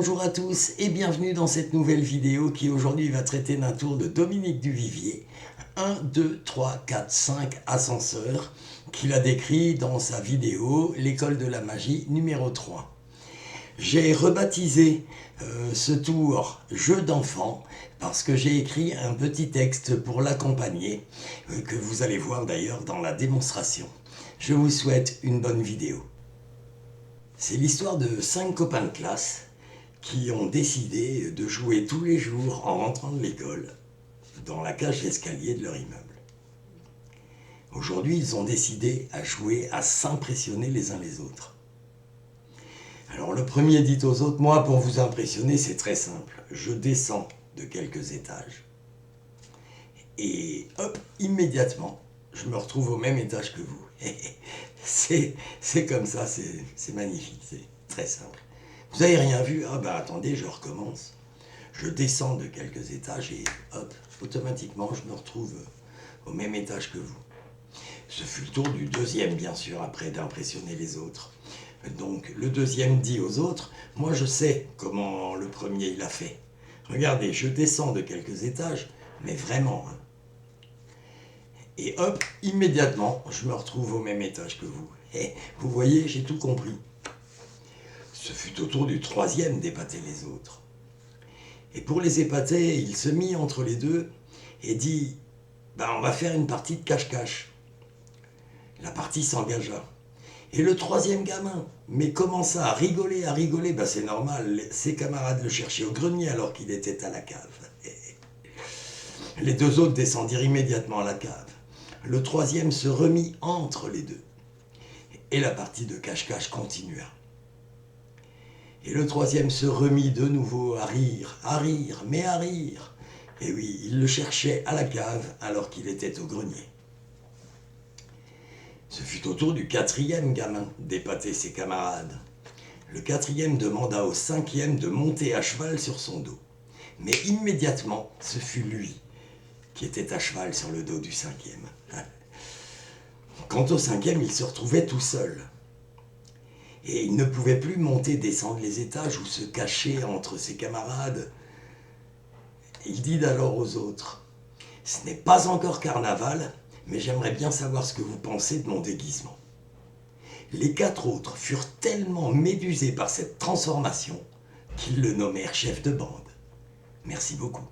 bonjour à tous et bienvenue dans cette nouvelle vidéo qui aujourd'hui va traiter d'un tour de Dominique Duvivier, 1, 2, 3, 4, 5 ascenseurs, qu'il a décrit dans sa vidéo L'école de la magie numéro 3. J'ai rebaptisé ce tour Jeu d'enfant parce que j'ai écrit un petit texte pour l'accompagner, que vous allez voir d'ailleurs dans la démonstration. Je vous souhaite une bonne vidéo. C'est l'histoire de 5 copains de classe qui ont décidé de jouer tous les jours en rentrant de l'école dans la cage d'escalier de leur immeuble. Aujourd'hui, ils ont décidé à jouer à s'impressionner les uns les autres. Alors le premier dit aux autres, moi pour vous impressionner c'est très simple, je descends de quelques étages et hop, immédiatement, je me retrouve au même étage que vous. C'est comme ça, c'est magnifique, c'est très simple. Vous n'avez rien vu? Ah ben attendez, je recommence. Je descends de quelques étages et hop, automatiquement je me retrouve au même étage que vous. Ce fut le tour du deuxième bien sûr, après d'impressionner les autres. Donc le deuxième dit aux autres, moi je sais comment le premier il a fait. Regardez, je descends de quelques étages, mais vraiment. Et hop, immédiatement, je me retrouve au même étage que vous. Et vous voyez, j'ai tout compris. Ce fut au tour du troisième d'épater les autres. Et pour les épater, il se mit entre les deux et dit « Ben, on va faire une partie de cache-cache ». La partie s'engagea. Et le troisième gamin, mais commença à rigoler, ben c'est normal, ses camarades le cherchaient au grenier alors qu'il était à la cave. Les deux autres descendirent immédiatement à la cave. Le troisième se remit entre les deux. Et la partie de cache-cache continua. Et le troisième se remit de nouveau à rire, mais à rire. Et oui, il le cherchait à la cave alors qu'il était au grenier. Ce fut au tour du quatrième gamin d'épater ses camarades. Le quatrième demanda au cinquième de monter à cheval sur son dos. Mais immédiatement, ce fut lui qui était à cheval sur le dos du cinquième. Quant au cinquième, il se retrouvait tout seul. Et il ne pouvait plus monter, descendre les étages ou se cacher entre ses camarades. Il dit alors aux autres, « Ce n'est pas encore carnaval, mais j'aimerais bien savoir ce que vous pensez de mon déguisement. » Les 4 autres furent tellement médusés par cette transformation qu'ils le nommèrent chef de bande. Merci beaucoup.